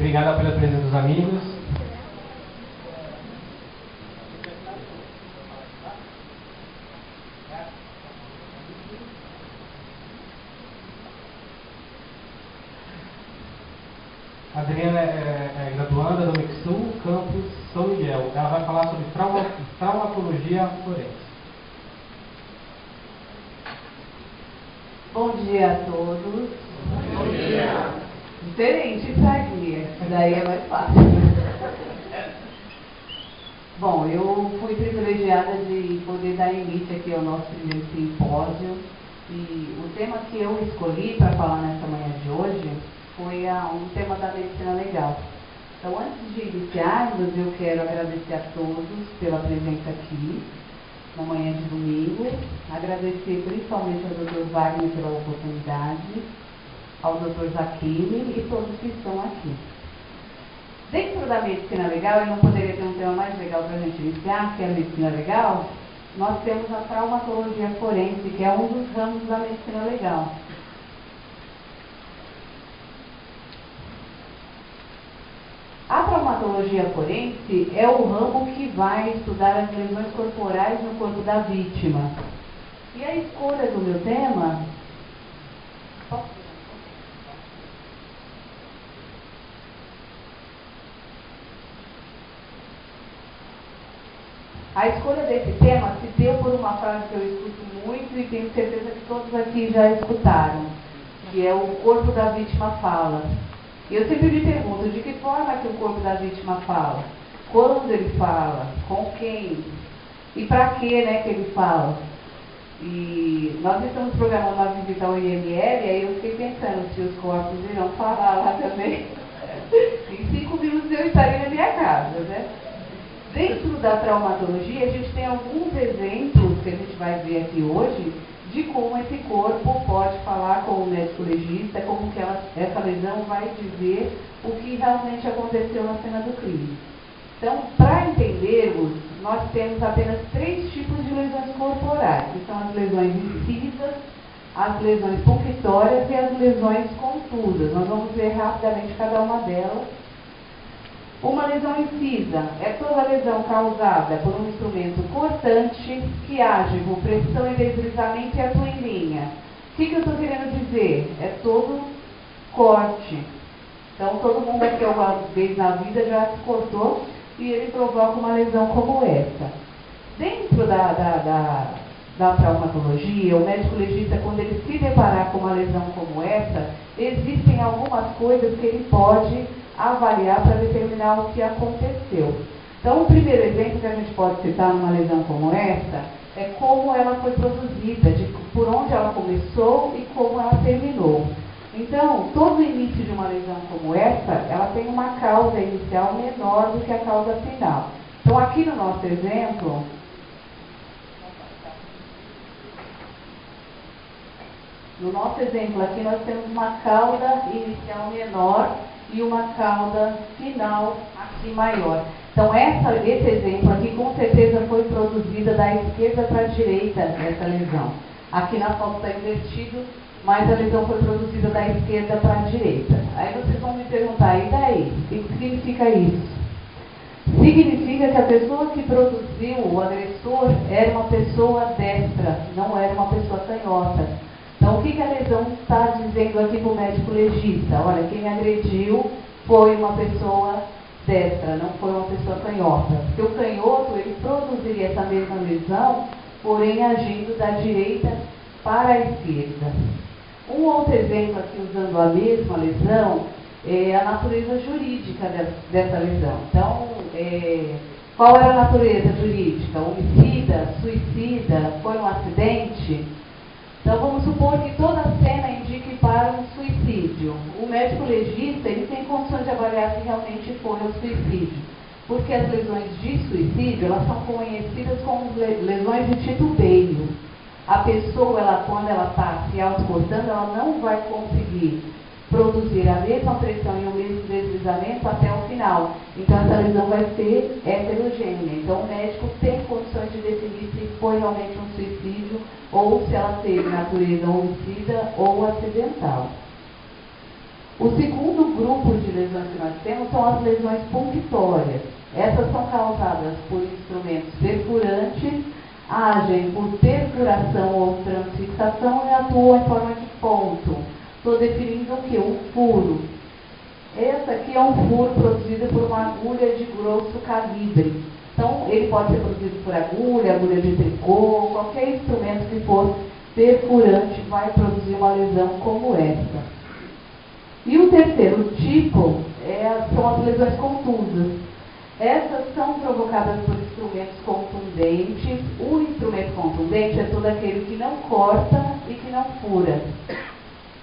Obrigada pela presença dos amigos. A Adriana é graduanda do Mixul, campus São Miguel. Ela vai falar sobre traumatologia forense. Bom dia a todos. Bom dia. Diferente para guia, daí é mais fácil. Bom, eu fui privilegiada de poder dar início aqui ao nosso primeiro simpósio e o tema que eu escolhi para falar nessa manhã de hoje foi um tema da medicina legal. Então, antes de iniciarmos, eu quero agradecer a todos pela presença aqui na manhã de domingo, agradecer principalmente ao Dr. Wagner pela oportunidade, ao Dr. Zaquini e todos que estão aqui. Dentro da medicina legal, eu não poderia ter um tema mais legal para a gente iniciar, que é a medicina legal. Nós temos a traumatologia forense, que é um dos ramos da medicina legal. A traumatologia forense é o ramo que vai estudar as lesões corporais no corpo da vítima. E a escolha do meu tema... A escolha desse tema se deu por uma frase que eu escuto muito e tenho certeza que todos aqui já escutaram, que é o corpo da vítima fala. E eu sempre me pergunto, de que forma que o corpo da vítima fala? Quando ele fala? Com quem? E para que, né, que ele fala? E nós estamos programando uma visita ao IML, e aí eu fiquei pensando se os corpos irão falar lá também. Em 5 minutos eu estarei na minha casa, né? Dentro da traumatologia, a gente tem alguns exemplos que a gente vai ver aqui hoje de como esse corpo pode falar com o médico legista, como que essa lesão vai dizer o que realmente aconteceu na cena do crime. Então, para entendermos, nós temos apenas 3 tipos de lesões corporais, que são as lesões incisas, as lesões punctórias e as lesões contusas. Nós vamos ver rapidamente cada uma delas. Uma lesão incisa é toda lesão causada por um instrumento cortante que age com pressão e deslizamento e atua em linha. O que eu estou querendo dizer? É todo corte. Então, todo mundo aqui alguma vez na vida já se cortou e ele provoca uma lesão como essa. Dentro da traumatologia, o médico legista, quando ele se deparar com uma lesão como essa, existem algumas coisas que ele pode avaliar para determinar o que aconteceu. Então, o primeiro exemplo que a gente pode citar numa lesão como essa é como ela foi produzida, por onde ela começou e como ela terminou. Então, todo início de uma lesão como essa, ela tem uma causa inicial menor do que a causa final. Então, aqui no nosso exemplo, aqui nós temos uma cauda inicial menor e uma cauda final aqui maior. Então, esse exemplo aqui com certeza foi produzida da esquerda para a direita, essa lesão. Aqui na foto está invertido, mas a lesão foi produzida da esquerda para a direita. Aí vocês vão me perguntar, e daí? O que significa isso? Significa que a pessoa que produziu o agressor era uma pessoa destra, não era uma pessoa canhota. Então, o que a lesão está dizendo aqui para o médico legista? Olha, quem agrediu foi uma pessoa destra, não foi uma pessoa canhota. Porque o canhoto, ele produziria essa mesma lesão, porém agindo da direita para a esquerda. Um outro exemplo aqui, usando a mesma lesão, é a natureza jurídica dessa lesão. Então, qual era a natureza jurídica? Homicida? Suicida? Foi um acidente? Então, vamos supor que toda a cena indique para um suicídio. O médico legista, ele tem condições de avaliar se realmente foi um suicídio. Porque as lesões de suicídio, elas são conhecidas como lesões de titubeio. A pessoa, quando ela está se autocortando, ela não vai conseguir produzir a mesma pressão e o mesmo deslizamento até o final. Então, essa lesão vai ser heterogênea. Então, o médico tem condições de definir se foi realmente um suicídio ou se ela teve natureza homicida ou acidental. O segundo grupo de lesões que nós temos são as lesões punctórias. Essas são causadas por instrumentos perfurantes, agem por perfuração ou transfixação e atuam em forma de ponto. Estou definindo o que? Um furo. Esse aqui é um furo produzido por uma agulha de grosso calibre. Então, ele pode ser produzido por agulha, agulha de tricô, qualquer instrumento que for perfurante vai produzir uma lesão como essa. E o terceiro tipo são as lesões contusas. Essas são provocadas por instrumentos contundentes. O instrumento contundente é todo aquele que não corta e que não fura.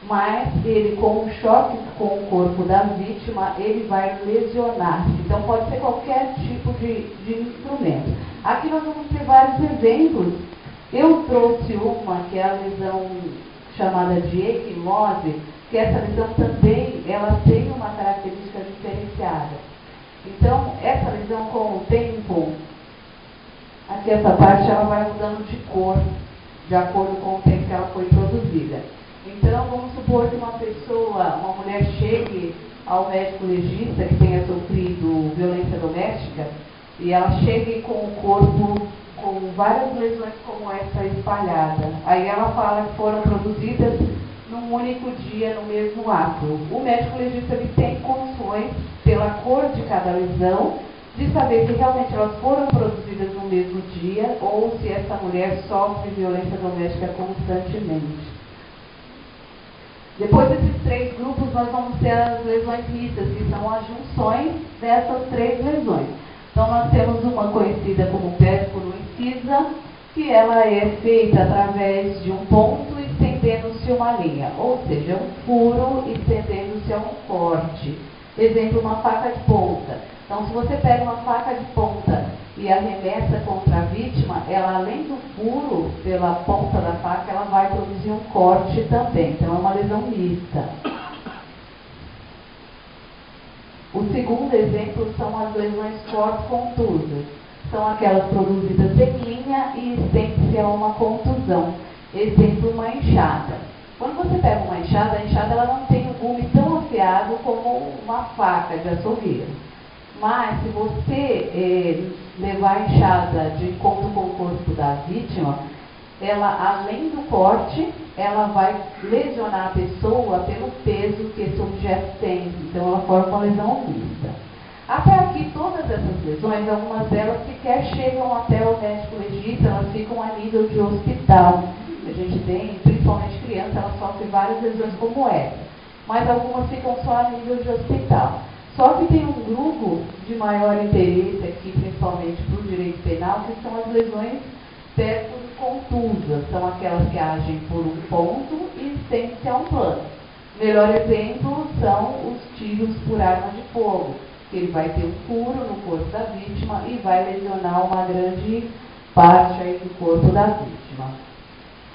Mas ele, com um choque com o corpo da vítima, ele vai lesionar. Então, pode ser qualquer tipo de instrumento. Aqui nós vamos ter vários exemplos. Eu trouxe uma, que é a lesão chamada de equimose, que essa lesão também ela tem uma característica diferenciada. Então, essa lesão, com o tempo, aqui essa parte ela vai mudando de cor, de acordo com o tempo que ela foi produzida. Então, vamos supor que uma mulher chegue ao médico legista que tenha sofrido violência doméstica, e ela chegue com o corpo com várias lesões como essa espalhada. Aí ela fala que foram produzidas num único dia, no mesmo ato. O médico legista ele tem condições, pela cor de cada lesão, de saber se realmente elas foram produzidas no mesmo dia ou se essa mulher sofre violência doméstica constantemente. Depois desses três grupos, nós vamos ter as lesões mistas, que são as junções dessas três lesões. Então, nós temos uma conhecida como pérfuro-incisa, que ela é feita através de um ponto estendendo-se uma linha, ou seja, um furo estendendo-se a um corte. Exemplo, uma faca de ponta. Então, se você pega uma faca de ponta e arremessa contra a vítima, ela, além do furo pela ponta da faca, ela vai produzir um corte também. Então, é uma lesão mista. O segundo exemplo são as lesões forte-contusas. São aquelas produzidas em linha e estende-se a uma contusão. Exemplo, uma enxada. Quando você pega uma enxada, a enxada ela não tem um gume tão afiado como uma faca de açougueiro. Mas, se você levar a enxada de encontro com o corpo da vítima, ela, além do corte, ela vai lesionar a pessoa pelo peso que esse objeto tem. Então, ela forma uma lesão mista. Até aqui, todas essas lesões, algumas delas sequer chegam até o médico legista, elas ficam a nível de hospital. A gente tem, principalmente criança, ela sofre várias lesões como essa. Mas algumas ficam só a nível de hospital. Só que tem um grupo de maior interesse aqui, principalmente para o direito penal, que são as lesões pérfuro-contusas. São aquelas que agem por um ponto e estendem-se a um plano. Melhor exemplo são os tiros por arma de fogo, que ele vai ter um furo no corpo da vítima e vai lesionar uma grande parte aí do corpo da vítima.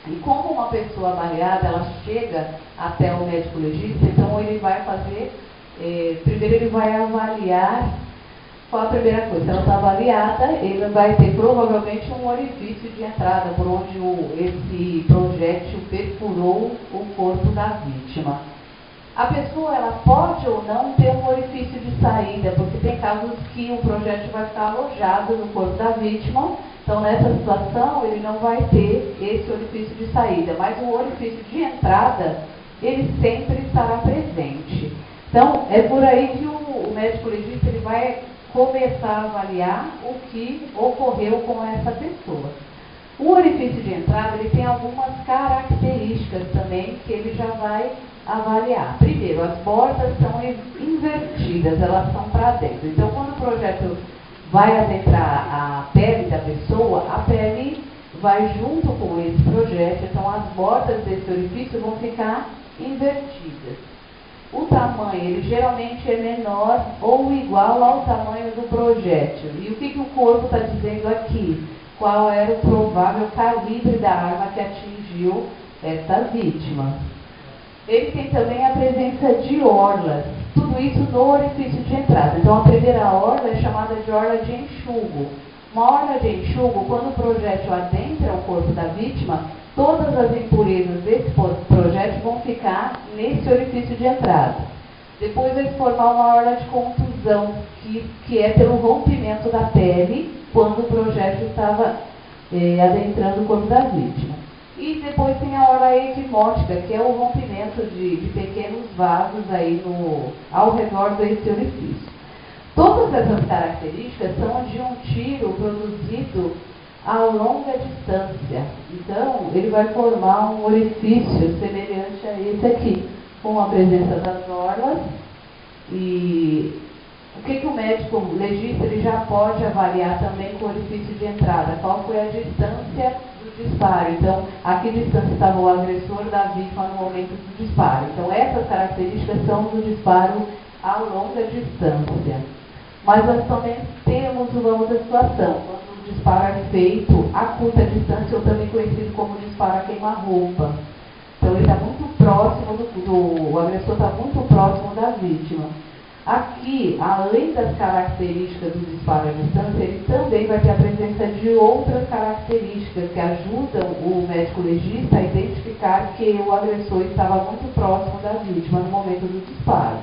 E como uma pessoa baleada, ela chega até o médico legista, então ele vai fazer, primeiro ele vai avaliar qual a primeira coisa. Se ela está baleada, ele vai ter provavelmente um orifício de entrada, por onde esse projétil perfurou o corpo da vítima. A pessoa ela pode ou não ter um orifício de saída, porque tem casos que o projétil vai ficar alojado no corpo da vítima. Então, nessa situação, ele não vai ter esse orifício de saída, mas o orifício de entrada, ele sempre estará presente. Então, é por aí que o médico legista ele vai começar a avaliar o que ocorreu com essa pessoa. O orifício de entrada, ele tem algumas características também que ele já vai avaliar. Primeiro, as bordas são invertidas, elas são para dentro. Então, quando o projétil vai adentrar a pele da pessoa, a pele vai junto com esse projétil, então as bordas desse orifício vão ficar invertidas. O tamanho, ele geralmente é menor ou igual ao tamanho do projétil. E o que o corpo está dizendo aqui? Qual era o provável calibre da arma que atingiu essa vítima? Ele tem também a presença de orlas, tudo isso no orifício de entrada. Então, a primeira orla é chamada de orla de enxugo. Uma orla de enxugo, quando o projétil adentra o corpo da vítima, todas as impurezas desse projétil vão ficar nesse orifício de entrada. Depois vai se formar uma orla de contusão. contusão, que é pelo rompimento da pele, quando o projétil estava adentrando o corpo da vítima. E depois tem a orla equimótica, que é o rompimento de pequenos vasos aí ao redor desse orifício. Todas essas características são de um tiro produzido a longa distância. Então, ele vai formar um orifício semelhante a esse aqui, com a presença das orlas. E o que o médico legista ele já pode avaliar também com o orifício de entrada? Qual foi a distância do disparo? Então, a que distância estava o agressor da vítima no momento do disparo? Então, essas características são do disparo a longa distância. Mas nós também temos uma outra situação, quando o disparo é feito a curta distância, ou também conhecido como disparo a queima-roupa. Então, ele está muito próximo o agressor está muito próximo da vítima. Aqui, além das características do disparo à distância, ele também vai ter a presença de outras características que ajudam o médico legista a identificar que o agressor estava muito próximo da vítima no momento do disparo.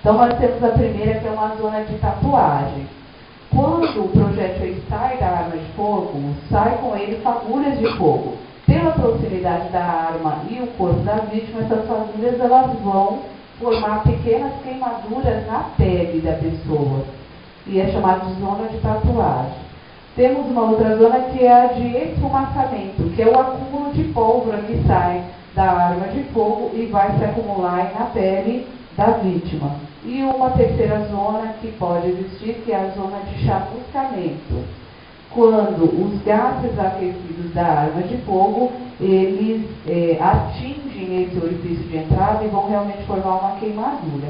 Então, nós temos a primeira, que é uma zona de tatuagem. Quando o projétil sai da arma de fogo, sai com ele fagulhas de fogo. Pela proximidade da arma e o corpo da vítima, essas fagulhas elas vão formar pequenas queimaduras na pele da pessoa. E é chamada de zona de tatuagem. Temos uma outra zona que é a de esfumaçamento, que é o acúmulo de pólvora que sai da arma de fogo e vai se acumular na pele da vítima. E uma terceira zona que pode existir, que é a zona de chamuscamento, quando os gases aquecidos da arma de fogo, eles atingem esse orifício de entrada e vão realmente formar uma queimadura.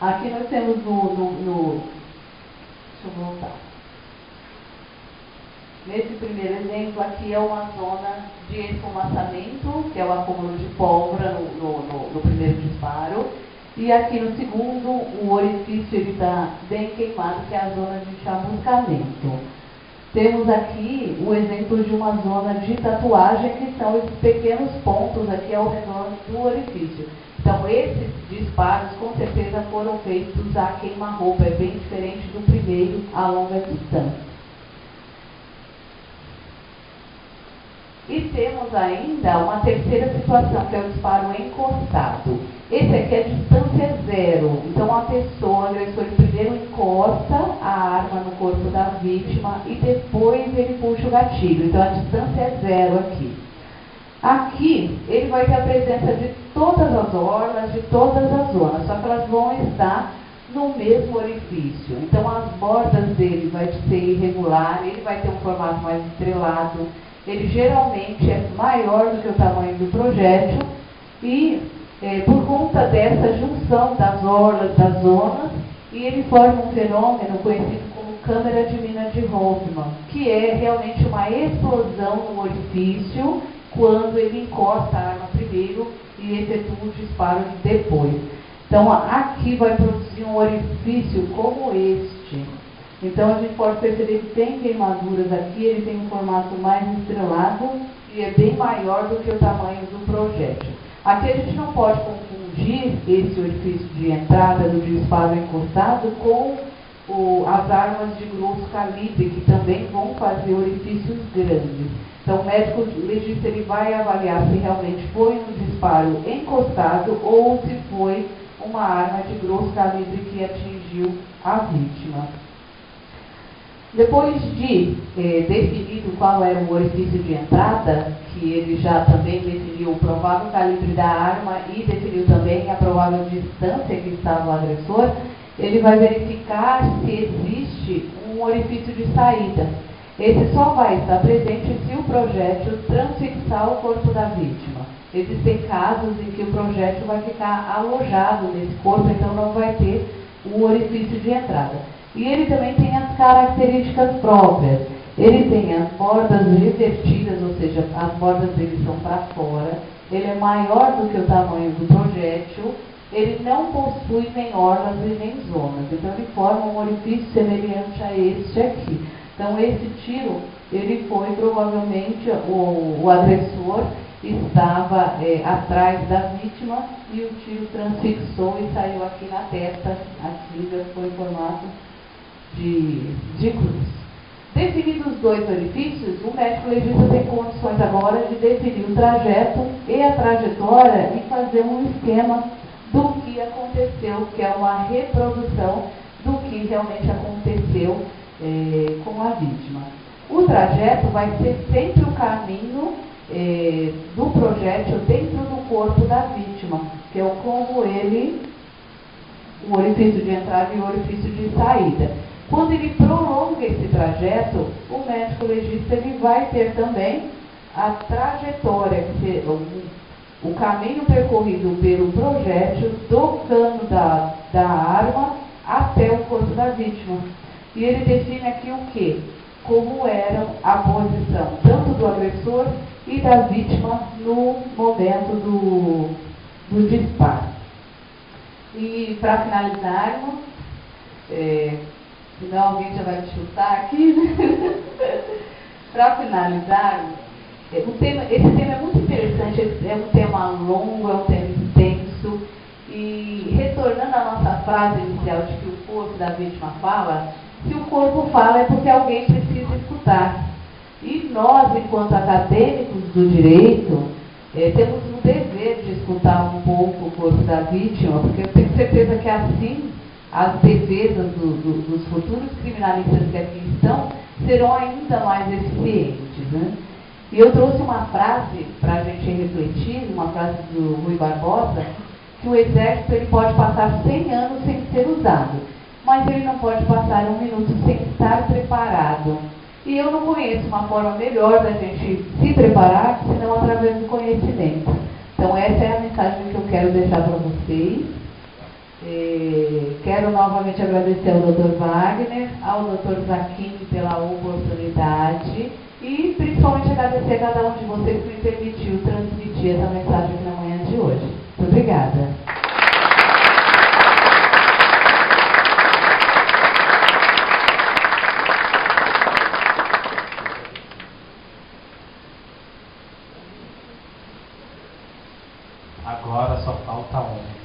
Aqui nós temos deixa eu voltar. Nesse primeiro exemplo, aqui é uma zona de esfumaçamento, que é o acúmulo de pólvora no primeiro disparo. E aqui no segundo, o orifício está bem queimado, que é a zona de chamuscamento. Temos aqui o exemplo de uma zona de tatuagem, que são esses pequenos pontos aqui ao redor do orifício. Então, esses disparos, com certeza, foram feitos a queima-roupa, é bem diferente do primeiro a longa distância. E temos ainda uma terceira situação, que é o disparo encostado. Esse aqui é a distância zero. Então, a pessoa, o agressor, primeiro encosta a arma no corpo da vítima e depois ele puxa o gatilho. Então, a distância é zero aqui. Aqui, ele vai ter a presença de todas as orlas, de todas as zonas, só que elas vão estar no mesmo orifício. Então, as bordas dele vai ser irregular, ele vai ter um formato mais estrelado. Ele geralmente é maior do que o tamanho do projétil e, por conta dessa junção das orlas, das zonas, e ele forma um fenômeno conhecido como câmara de mina de Hoffman, que é realmente uma explosão no orifício quando ele encosta a arma primeiro e efetua o disparo depois. Então, aqui vai produzir um orifício como este. Então, a gente pode perceber que tem queimaduras aqui, ele tem um formato mais estrelado e é bem maior do que o tamanho do projétil. Aqui a gente não pode confundir esse orifício de entrada do disparo encostado com as armas de grosso calibre, que também vão fazer orifícios grandes. Então, o médico legista ele vai avaliar se realmente foi um disparo encostado ou se foi uma arma de grosso calibre que atingiu a vítima. Depois de definido qual era o orifício de entrada, que ele já também definiu o provável calibre da arma e definiu também a provável distância que estava o agressor, ele vai verificar se existe um orifício de saída. Esse só vai estar presente se o projétil transfixar o corpo da vítima. Existem casos em que o projétil vai ficar alojado nesse corpo, então não vai ter um orifício de entrada. E ele também tem as características próprias. Ele tem as bordas revertidas, ou seja, as bordas dele são para fora. Ele é maior do que o tamanho do projétil. Ele não possui nem orlas e nem zonas. Então, ele forma um orifício semelhante a este aqui. Então, esse tiro, ele foi provavelmente o agressor, estava atrás da vítima e o tiro transfixou e saiu aqui na testa. A cinza foi em formato de cruz. Definidos os dois orifícios, o médico legista tem condições agora de definir o trajeto e a trajetória e fazer um esquema do que aconteceu, que é uma reprodução do que realmente aconteceu com a vítima. O trajeto vai ser sempre o caminho do projétil dentro do corpo da vítima, que é o como ele, o orifício de entrada e o orifício de saída. Quando ele prolonga esse trajeto, o médico legista ele vai ter também a trajetória, o caminho percorrido pelo projétil do cano da arma até o corpo da vítima. E ele define aqui o quê? Como era a posição tanto do agressor e da vítima no momento do disparo. E para finalizarmos, senão alguém já vai me chutar aqui, né? Para finalizarmos, esse tema é muito interessante, é um tema longo, é um tema extenso, e retornando à nossa frase inicial de que o corpo da vítima fala, se o corpo fala é porque alguém precisa escutar. E nós, enquanto acadêmicos do direito, temos o dever de escutar um pouco o corpo da vítima, porque eu tenho certeza que assim as defesas dos futuros criminalistas que aqui estão serão ainda mais eficientes, né? E eu trouxe uma frase para a gente refletir, uma frase do Rui Barbosa, que o exército ele pode passar 100 anos sem ser usado, mas ele não pode passar 1 minuto sem estar preparado. E eu não conheço uma forma melhor da gente se preparar, senão através do conhecimento. Então essa é a mensagem que eu quero deixar para vocês. Quero novamente agradecer ao Dr. Wagner, ao Dr. Zacchini pela oportunidade e principalmente agradecer a cada um de vocês que me permitiu transmitir essa mensagem aqui na manhã de hoje. Muito obrigada. Agora só falta homem.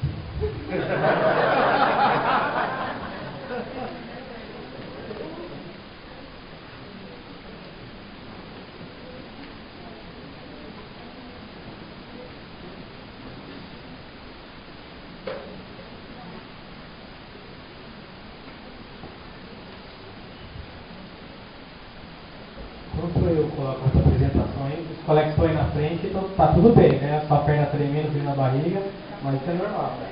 Enquanto eu coloco essa apresentação aí, os colegas estão aí na frente, então tá tudo bem, né? Só a perna tremendo, frio na barriga, mas isso é normal, né?